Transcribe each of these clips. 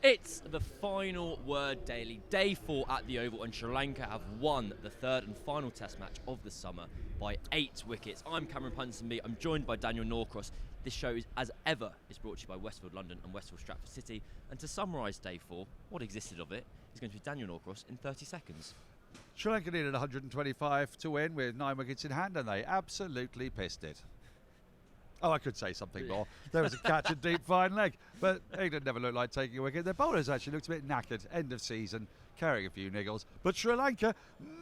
It's the final word daily, day 4 at the Oval, and Sri Lanka have won the third and final test match of the summer by 8 wickets. I'm Cameron Ponsonby, I'm joined by Daniel Norcross. This show, as ever, is brought to you by Westfield London and Westfield Stratford City. And to summarise day 4, what existed of it, is going to be Daniel Norcross in 30 seconds. Sri Lanka needed 125 to win with 9 wickets in hand, and they absolutely pissed it. Oh, I could say something more. There was a catch and deep fine leg, but England never looked like taking a wicket. Their bowlers actually looked a bit knackered, end of season, carrying a few niggles. But Sri Lanka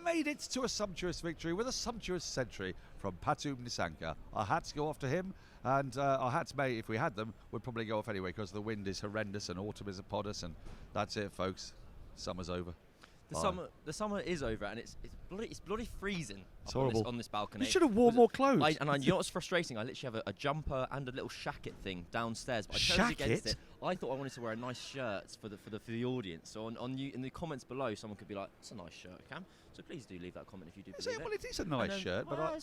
made it to a sumptuous victory with a sumptuous century from Pathum Nissanka. Our hats go off to him, and our hats may, if we had them, would probably go off anyway because the wind is horrendous and autumn is upon us, and that's it, folks. Summer's over. The summer is over, and it's bloody freezing on this balcony. You should have worn more clothes. You know what's frustrating? I literally have a jumper and a little shacket thing downstairs, but I chose against it. I thought I wanted to wear a nice shirt for the audience. So in the comments below, someone could be like, "It's a nice shirt, Cam." So please do leave that comment if you do believe it. Well, it is a nice shirt, but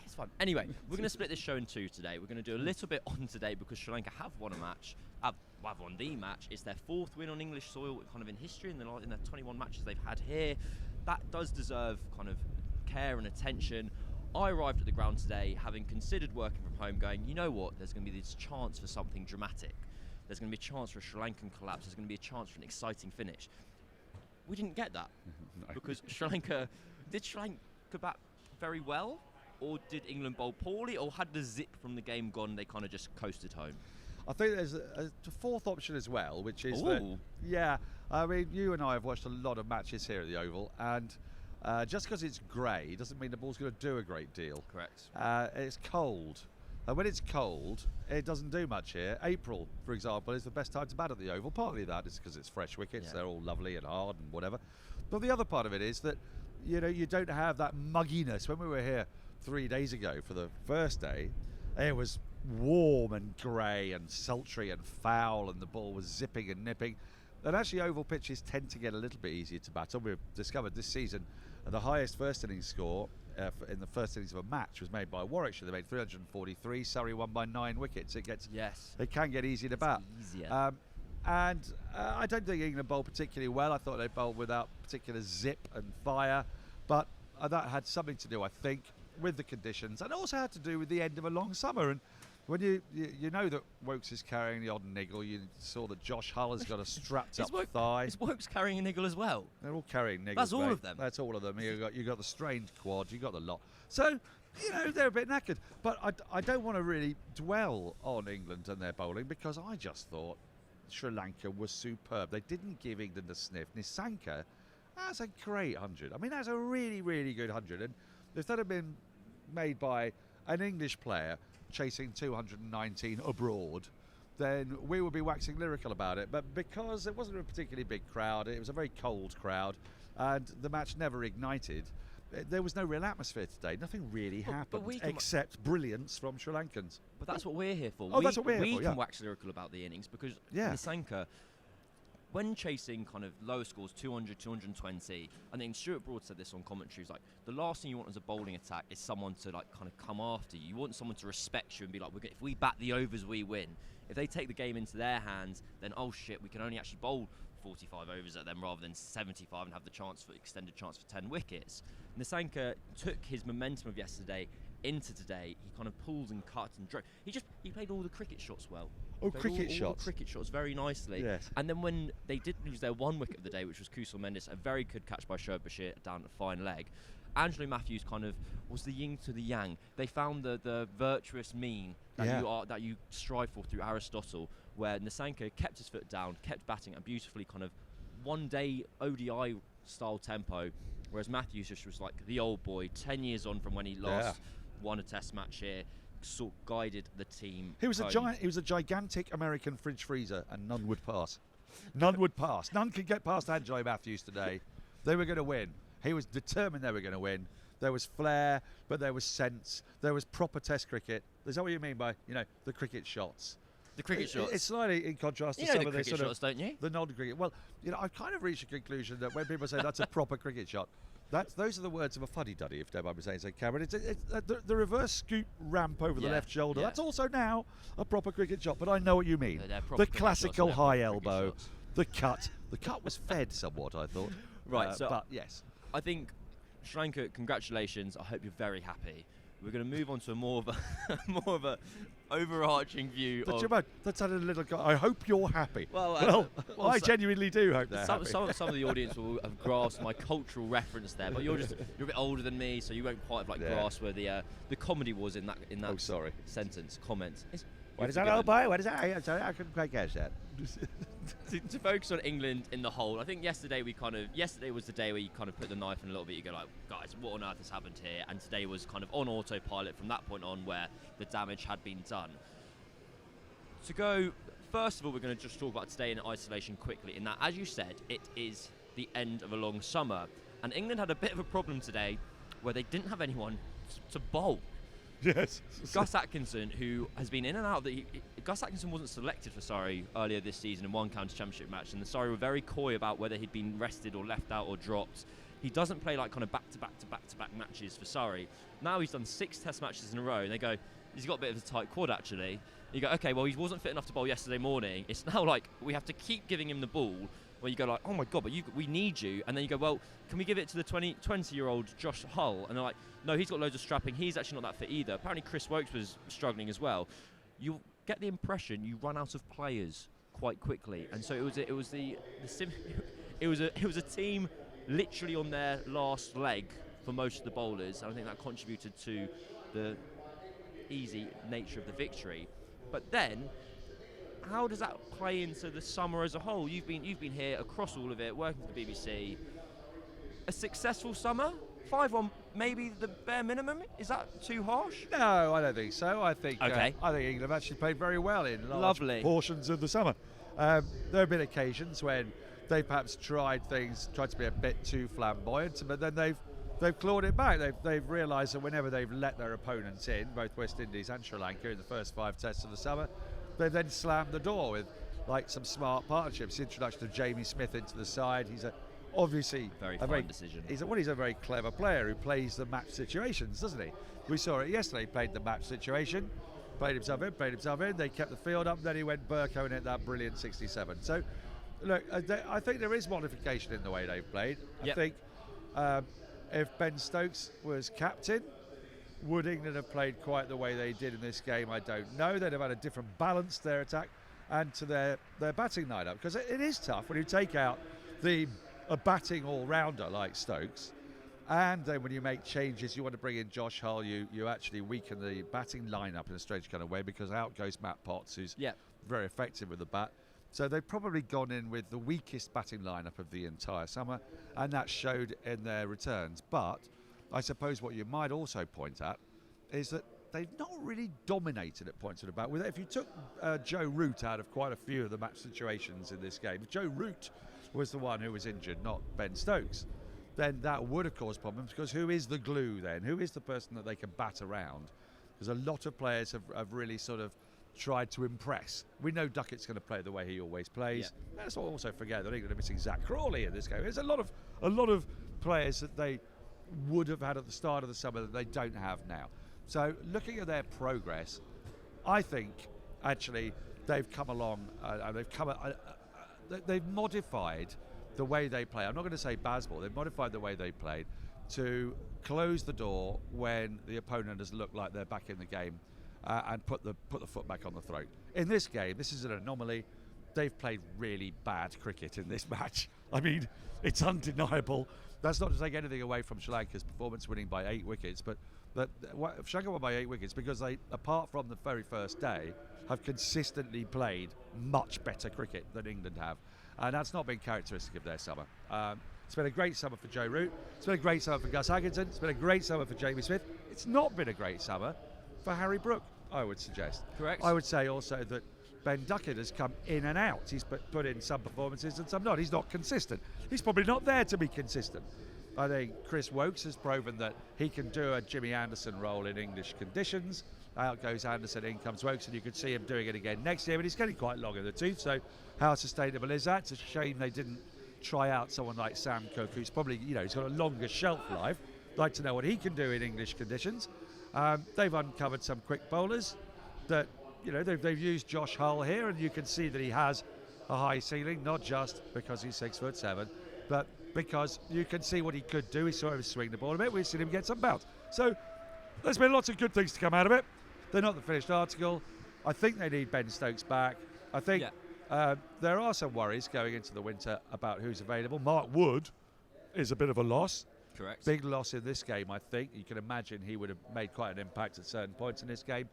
it's fine. Anyway, we're going to split this show in 2 today. We're going to do a little bit on today because Sri Lanka have won a match. Have won the match. It's their 4th win on English soil, kind of in history, in the 21 matches they've had here. That does deserve kind of care and attention. I arrived at the ground today having considered working from home, going, you know what, there's going to be this chance for something dramatic. There's going to be a chance for a Sri Lankan collapse. There's going to be a chance for an exciting finish. We didn't get that No. because Sri Lanka bat very well, or did England bowl poorly, or had the zip from the game gone, they kind of just coasted home? I think there's a 4th option as well, which is that, I mean, you and I have watched a lot of matches here at the Oval, and just because it's grey doesn't mean the ball's going to do a great deal. Correct. It's cold. And when it's cold, it doesn't do much here. April, for example, is the best time to bat at the Oval. Partly that is because it's fresh wickets. They're all lovely and hard and whatever. But the other part of it is that, you don't have that mugginess. When we were here 3 days ago for the first day, it was warm and grey and sultry and foul, and the ball was zipping and nipping. And actually Oval pitches tend to get a little bit easier to bat on. We've discovered this season the highest first innings score in the first innings of a match was made by Warwickshire. They made 343. Surrey won by 9 wickets. It can get easier to bat. And I don't think England bowled particularly well. I thought they bowled without particular zip and fire, but that had something to do, I think, with the conditions, and also had to do with the end of a long summer. And when you know that Wokes is carrying the odd niggle, you saw that Josh Hull has got a strapped up thigh. Is Wokes carrying a niggle as well? They're all carrying niggles. That's all of them. That's all of them. You got the strained quad. You got the lot. So they're a bit knackered. But I don't want to really dwell on England and their bowling because I just thought Sri Lanka was superb. They didn't give England a sniff. Nissanka, that's a great 100. I mean, that's a really, really good 100. And if that had been made by an English player chasing 219 abroad, then we would be waxing lyrical about it. But because it wasn't a particularly big crowd, it was a very cold crowd, and the match never ignited, there was no real atmosphere today. Nothing really happened except brilliance from Sri Lankans. But that's what we're here for. That's what we're here for. We can wax lyrical about the innings because Nissanka, when chasing kind of lower scores, 200, 220, I think Stuart Broad said this on commentary, like, the last thing you want as a bowling attack is someone to kind of come after you. You want someone to respect you and be like, if we bat the overs, we win. If they take the game into their hands, then, oh shit, we can only actually bowl 45 overs at them rather than 75 and have the extended chance for 10 wickets. Nissanka took his momentum of yesterday into today. He kind of pulled and cut and drove. He played all the cricket shots well. All cricket shots very nicely. Yes. And then when they did lose their 1 wicket of the day, which was Kusal Mendes, a very good catch by Shoaib Bashir down a fine leg, Angelo Matthews kind of was the yin to the yang. They found the virtuous mean that you strive for through Aristotle, where Nissanka kept his foot down, kept batting at beautifully kind of one-day ODI style tempo, whereas Matthews just was like the old boy, 10 years on from when he last won a test match here, sort of guided the team. He was a gigantic American fridge freezer, and none would pass. None would pass. None could get past Angelo Matthews today. They were going to win. He was determined they were going to win. There was flair, but there was sense. There was proper Test cricket. Is that what you mean by the cricket shots? The cricket shots. It's slightly in contrast to some of the shots, don't you? The non-cricket. Well, I've kind of reached a conclusion that when people say that's a proper cricket shot, those are the words of a fuddy-duddy, if don't mind me saying so, Cameron. It's the reverse scoop ramp over the left shoulder. That's also now a proper cricket shot, but I know what you mean. The classical high elbow, The cut was fed somewhat, I thought. Right, but yes. I think, Sri Lanka, congratulations. I hope you're very happy. We're going to move on to more of a overarching view. That's a little. I hope you're happy. Well, I genuinely do hope they're happy. Some of the audience will have grasped my cultural reference there, but you're a bit older than me, so you won't quite have grasp where the comedy was in that sentence comment. What is that, old boy? What is that? I'm sorry, I couldn't quite catch that. to focus on England in the whole, I think yesterday was the day where you kind of put the knife in a little bit. You go like, guys, what on earth has happened here? And today was kind of on autopilot from that point on, where the damage had been done. First of all, we're going to just talk about today in isolation quickly. In that, as you said, it is the end of a long summer, and England had a bit of a problem today, where they didn't have anyone to bowl. Yes. Gus Atkinson, who has been in and out of Gus Atkinson wasn't selected for Surrey earlier this season in one county championship match, and the Surrey were very coy about whether he'd been rested or left out or dropped. He doesn't play kind of back-to-back matches for Surrey. Now he's done 6 test matches in a row, and they go, he's got a bit of a tight quad actually. You go, okay, well, he wasn't fit enough to bowl yesterday morning. It's now like we have to keep giving him the ball, where you go like, oh my God, but we need you. And then you go, well, can we give it to the 20-year-old Josh Hull? And they're like, no, he's got loads of strapping. He's actually not that fit either. Apparently Chris Wokes was struggling as well. You get the impression you run out of players quite quickly. And so it was a team literally on their last leg for most of the bowlers. And I think that contributed to the easy nature of the victory. But then, how does that play into the summer as a whole? You've been here across all of it, working for the BBC. A successful summer? 5-1, maybe the bare minimum? Is that too harsh? No, I don't think so. I think okay. I think England have actually played very well in large Lovely. portions of the summer. There have been occasions when they perhaps tried to be a bit too flamboyant, but then they've clawed it back. They've realised that whenever they've let their opponents in, both West Indies and Sri Lanka in the first 5 tests of the summer, they've then slammed the door with some smart partnerships. The introduction of Jamie Smith into the side. He's obviously very fine decision. He's a very clever player who plays the match situations, doesn't he? We saw it yesterday. He played the match situation, played himself in. They kept the field up. Then he went Burko and hit that brilliant 67. So, look, I think there is modification in the way they've played. Yep. I think if Ben Stokes was captain, would England have played quite the way they did in this game? I don't know. They'd have had a different balance to their attack and to their batting lineup, because it is tough when you take out a batting all-rounder like Stokes, and then when you make changes, you want to bring in Josh Hull, you actually weaken the batting lineup in a strange kind of way, because out goes Matt Potts, who's very effective with the bat. So they've probably gone in with the weakest batting lineup of the entire summer, and that showed in their returns. But I suppose what you might also point at is that they've not really dominated at points of the bat. If you took Joe Root out of quite a few of the match situations in this game, if Joe Root was the one who was injured, not Ben Stokes, then that would have caused problems, because who is the glue then? Who is the person that they can bat around? Because a lot of players have really sort of tried to impress. We know Duckett's going to play the way he always plays. Yeah. Let's also forget that England are missing Zach Crawley in this game. There's a lot of players that they would have had at the start of the summer that they don't have now. So looking at their progress, I think actually they've come along and they've modified the way they play. I'm not going to say baseball. They've modified the way they played to close the door when the opponent has looked like they're back in the game, and put the foot back on the throat. In this game, this is an anomaly. They've played really bad cricket in this match. I mean, it's undeniable. That's not to take anything away from Sri Lanka's performance, winning by 8 wickets, but Sri Lanka won by 8 wickets because they, apart from the very first day, have consistently played much better cricket than England have. And that's not been characteristic of their summer. It's been a great summer for Joe Root. It's been a great summer for Gus Atkinson. It's been a great summer for Jamie Smith. It's not been a great summer for Harry Brook, I would suggest. Correct. I would say also that Ben Duckett has come in and out. He's put in some performances and some not. He's not consistent. He's probably not there to be consistent. I think Chris Wokes has proven that he can do a Jimmy Anderson role in English conditions. Out goes Anderson, in comes Wokes, and you could see him doing it again next year, but he's getting quite long in the tooth, so how sustainable is that? It's a shame they didn't try out someone like Sam Cook, who's probably, he's got a longer shelf life. Like to know what he can do in English conditions. They've uncovered some quick bowlers that, they've used Josh Hull here, and you can see that he has a high ceiling, not just because he's 6'7", but because you can see what he could do. We saw him swing the ball a bit. We've seen him get some bounce. So there's been lots of good things to come out of it. They're not the finished article. I think they need Ben Stokes back. I think there are some worries going into the winter about who's available. Mark Wood is a bit of a loss. Correct. Big loss in this game, I think. You can imagine he would have made quite an impact at certain points in this game.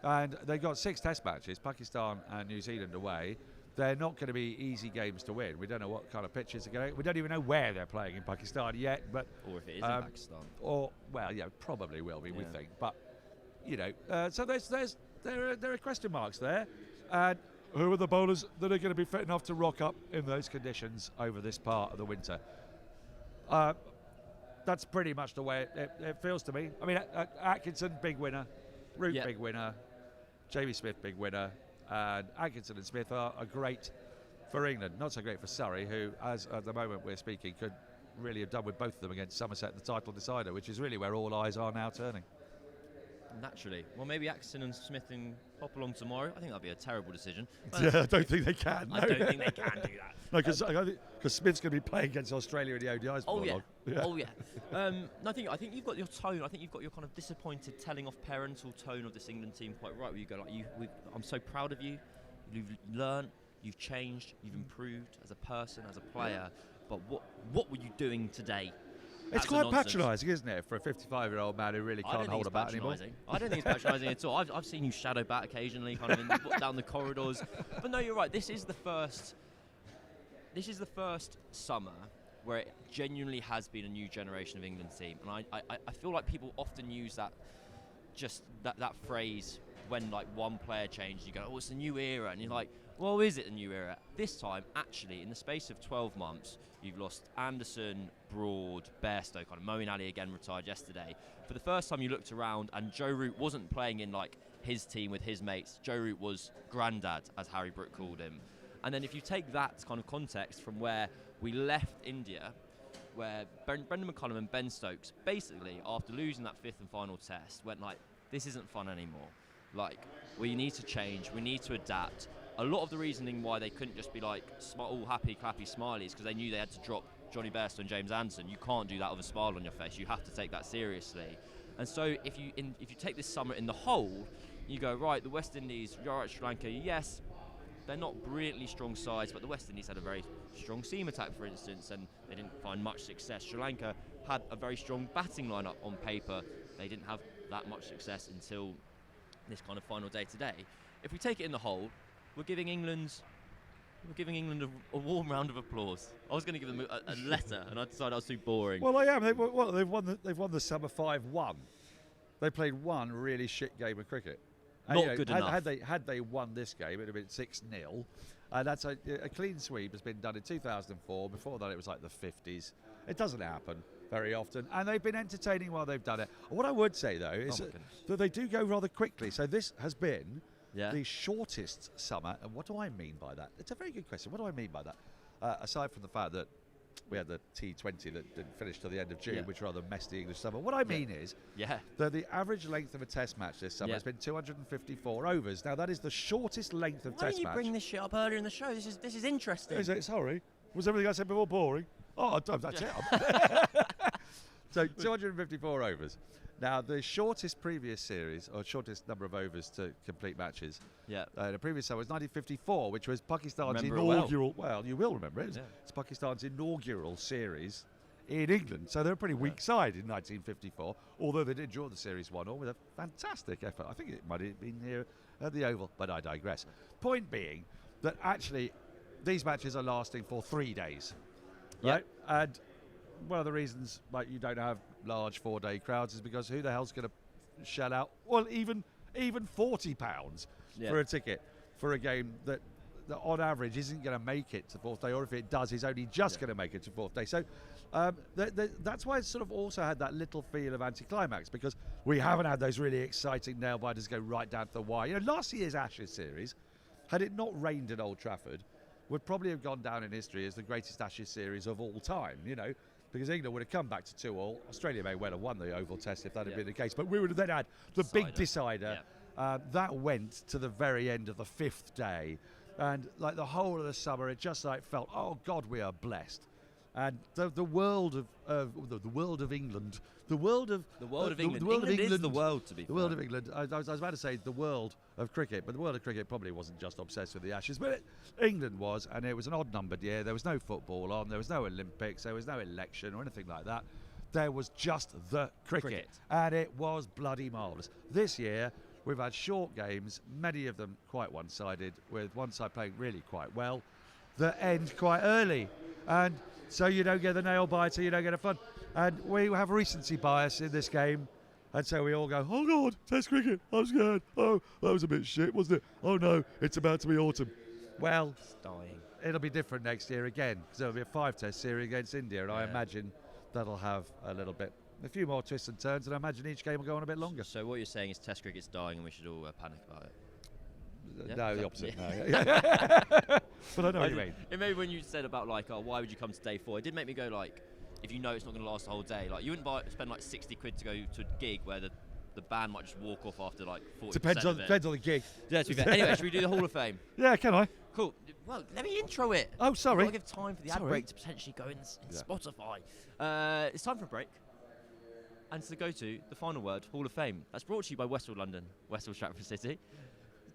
And they got 6 test matches, Pakistan and New Zealand away. They're not going to be easy games to win. We don't know what kind of pitches are going. We don't even know where they're playing in Pakistan yet. But or if it is in Pakistan. Or probably will be. We think. But so there are question marks there. And who are the bowlers that are going to be fit enough to rock up in those conditions over this part of the winter? That's pretty much the way it feels to me. I mean, Atkinson, big winner. Root, big winner. Jamie Smith, big winner. And Atkinson and Smith are great for England. Not so great for Surrey, who, as at the moment we're speaking, could really have done with both of them against Somerset, the title decider, which is really where all eyes are now turning. Naturally. Well, maybe Atkinson and Smith can hop along tomorrow. I think that'd be a terrible decision. Yeah, I don't think they can. I don't think they can do that. No, because Smith's going to be playing against Australia in the ODIs. Oh yeah. No, I think you've got your tone. I think you've got your kind of disappointed, telling off parental tone of this England team quite right. Where you go like, I'm so proud of you. You've learned, you've changed, you've improved as a person, as a player. But what were you doing today? It's quite patronising, isn't it, for a 55-year-old man who really can't hold a bat anymore? I don't think it's patronising at all. I've seen you shadow bat occasionally, kind of down the corridors. But no, you're right. This is the first summer where it genuinely has been a new generation of England team, and I feel like people often use that phrase when like one player changes. You go, oh, it's a new era, and you're like, well, is it a new era? This time, actually, in the space of 12 months, you've lost Anderson, Broad, Bairstow, kind of Moeen Ali again retired yesterday. For the first time, you looked around, and Joe Root wasn't playing in like his team with his mates. Joe Root was Grandad, as Harry Brook called him. And then if you take that kind of context from where we left India, where Brendan McCullum and Ben Stokes basically, after losing that 5th and final test, went like, this isn't fun anymore. Like, we need to change, we need to adapt. A lot of the reasoning why they couldn't just be like all happy, clappy, smileys, because they knew they had to drop Johnny Bairstow and James Anderson. You can't do that with a smile on your face. You have to take that seriously. And so if you take this summer in the whole, you go, right, the West Indies, you're right, Sri Lanka, yes, they're not brilliantly strong sides, but the West Indies had a very strong seam attack, for instance, and they didn't find much success. Sri Lanka had a very strong batting lineup on paper. They didn't have that much success until this kind of final day today. If we take it in the whole, we're giving England a warm round of applause. I was going to give them a letter, and I decided I was too boring. Well, I am. They've won the summer 5-1. They played one really shit game of cricket. Not good enough. Had they won this game, it would have been 6-0. That's a clean sweep has been done in 2004. Before that, it was like the 50s. It doesn't happen very often, and they've been entertaining while they've done it. What I would say though is that they do go rather quickly. So this has been the shortest summer. And what do I mean by that? It's a very good question. What do I mean by that? Aside from the fact that we had the T20 that didn't finish till the end of June, which rather messed the English summer. What I mean is that the average length of a test match this summer has been 254 overs. Now, that is the shortest length of test match. Why didn't you bring this shit up earlier in the show? This is interesting. Is it? Sorry. Was everything I said before boring? Oh, that's it. So, 254 overs. Now, the shortest previous series, or shortest number of overs to complete matches, the previous summer was 1954, which was Pakistan's inaugural. Well, you will remember it. It's Pakistan's inaugural series in England. So they're a pretty weak side in 1954, although they did draw the series 1-1 with a fantastic effort. I think it might have been here at the Oval, but I digress. Point being that actually these matches are lasting for 3 days, right? And one of the reasons like you don't have large 4-day crowds is because who the hell's going to shell out, well, even £40 for a ticket for a game that on average isn't going to make it to 4th day, or if it does, is only just going to make it to 4th day. So that's why it's sort of also had that little feel of anticlimax, because we haven't had those really exciting nail-biters go right down to the wire. You know, last year's Ashes series, had it not rained at Old Trafford, would probably have gone down in history as the greatest Ashes series of all time, you know, because England would have come back to 2-2. Australia may well have won the Oval Test if that had been the case, but we would have then had the big decider. That went to the very end of the 5th day. And like the whole of the summer, it just like felt, oh God, we are blessed. And the world of the world of England, the world of England. England is the world, to be fair. The world of England. I was about to say the world of cricket, but the world of cricket probably wasn't just obsessed with the Ashes, but England was, and it was an odd-numbered year. There was no football on, there was no Olympics, there was no election or anything like that. There was just the cricket. And it was bloody marvellous. This year, we've had short games, many of them quite one-sided, with one side playing really quite well, that end quite early. And so you don't get the nail biter, you don't get a fun. And we have recency bias in this game. And so we all go, oh God, Test cricket, I'm scared. Oh, that was a bit shit, wasn't it? Oh no, it's about to be autumn. Well, it'll be different next year again, because there'll be a 5-test series against India, and I imagine that'll have a few more twists and turns, and I imagine each game will go on a bit longer. So what you're saying is Test cricket's dying and we should all panic about it? No, the opposite. No. But I know what you mean. It made when you said about like, oh, why would you come to day 4? It did make me go like, if you know it's not going to last the whole day, like you wouldn't spend like 60 quid to go to a gig where the band might just walk off after like 40%. Depends on the gig. Yeah, to be fair. Anyway, should we do the Hall of Fame? Yeah, can I? Cool. Well, let me intro it. Oh, sorry. I've got to give time for the ad break to potentially go in Spotify. It's time for a break. And to go to the final word, Hall of Fame. That's brought to you by Westfield London, Westfield Stratford City.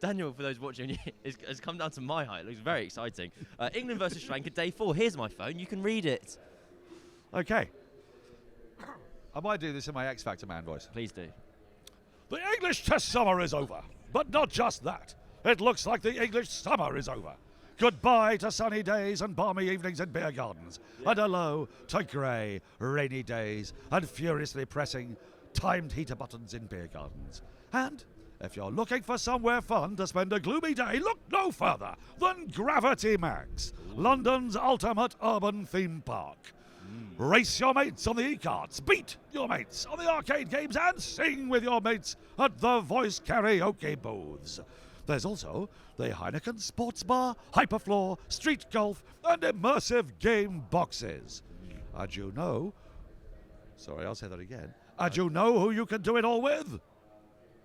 Daniel, for those watching, has come down to my height. It looks very exciting. England versus Sri Lanka, day 4. Here's my phone. You can read it. Okay. I might do this in my X Factor man voice. Please do. The English Test summer is over. But not just that. It looks like the English summer is over. Goodbye to sunny days and balmy evenings in beer gardens. And hello to grey, rainy days and furiously pressing timed heater buttons in beer gardens. And if you're looking for somewhere fun to spend a gloomy day, look no further than Gravity Max, London's ultimate urban theme park. Race your mates on the e-carts, beat your mates on the arcade games, and sing with your mates at the voice karaoke booths. There's also the Heineken Sports Bar, Hyperfloor, Street Golf, and immersive game boxes. And you know... Sorry, I'll say that again. And you know who you can do it all with?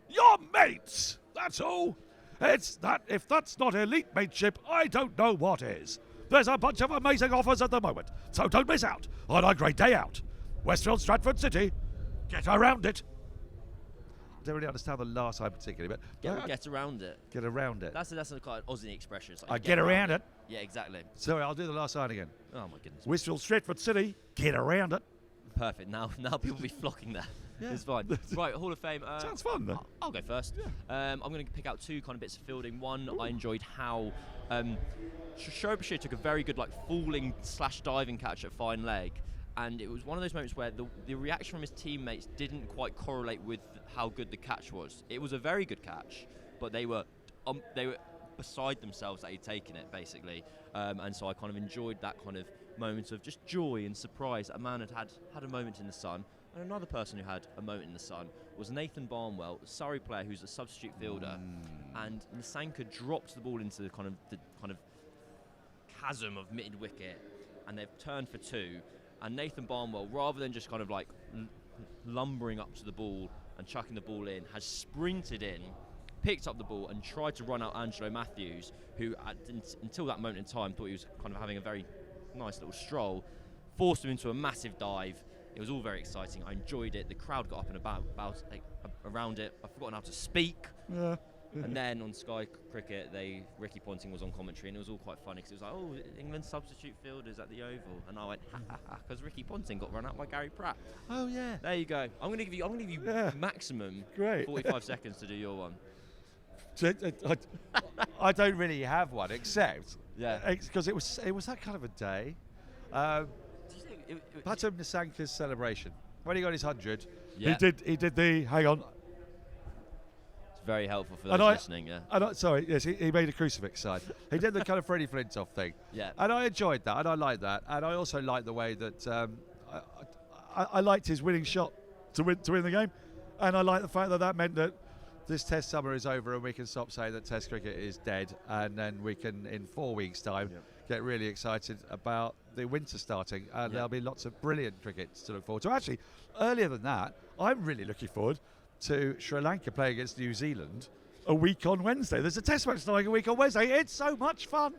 Your mates! That's all. It's that. If that's not elite mateship, I don't know what is. There's a bunch of amazing offers at the moment, so don't miss out on a great day out. Westfield, Stratford City. Get around it. I don't really understand the last line particularly, but... Get around it. Get around it. That's a kind of Aussie expression. It's like I get around it. Yeah, exactly. Sorry, I'll do the last line again. Oh, my goodness. Westfield, Stratford City. Get around it. Perfect. Now people will be flocking there. Yeah. It's fine. Right, Hall of Fame. Sounds fun, though. I'll go first. Yeah. I'm going to pick out 2 kind of bits of fielding. One, I enjoyed how Shoaib Bashir took a very good falling / diving catch at fine leg, and it was one of those moments where the reaction from his teammates didn't quite correlate with how good the catch was. It was a very good catch, but they were beside themselves that he'd taken it, basically. And so I kind of enjoyed that kind of moment of just joy and surprise that a man had a moment in the sun. And another person who had a moment in the sun was Nathan Barnwell, a Surrey player who's a substitute fielder. And Nissanka dropped the ball into the kind of chasm of mid-wicket, and they've turned for 2. And Nathan Barnwell, rather than just kind of lumbering up to the ball and chucking the ball in, has sprinted in, picked up the ball and tried to run out Angelo Matthews, who until that moment in time thought he was kind of having a very nice little stroll, forced him into a massive dive. It was all very exciting. I enjoyed it. The crowd got up and about around it. I've forgotten how to speak. Yeah. And then on Sky Cricket, Ricky Ponting was on commentary, and it was all quite funny because it was like, oh, England's substitute fielders at the Oval, and I went, ha ha ha, because Ricky Ponting got run out by Gary Pratt. Oh yeah. There you go. I'm going to give you maximum 45 seconds to do your one. I don't really have one, except because it was that kind of a day. Pathum Nissanka's celebration when he got his 100. Yeah. He did the hang on. It's very helpful for those listening. Yeah. He made a crucifix sign. He did the kind of Freddie Flintoff thing. Yeah. And I enjoyed that, and I liked that, and I also liked the way that I liked his winning shot to win the game, and I liked the fact that meant that this Test summer is over and we can stop saying that Test cricket is dead, and then we can, in 4 weeks' time, get really excited about the winter starting, and there'll be lots of brilliant cricket to look forward to. Actually, earlier than that, I'm really looking forward to Sri Lanka playing against New Zealand a week on Wednesday. There's a test match starting a week on Wednesday. It's so much fun.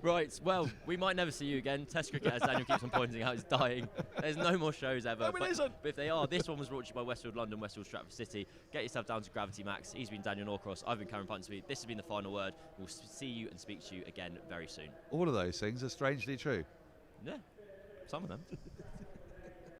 Right, well, we might never see you again. Test cricket, as Daniel keeps on pointing out, is dying. There's no more shows ever. No, it isn't. But if they are, this one was brought to you by Westfield London, Westfield Stratford City. Get yourself down to Gravity Max. He's been Daniel Norcross. I've been Karen Ponsonby. This has been The Final Word. We'll see you and speak to you again very soon. All of those things are strangely true. Yeah, some of them.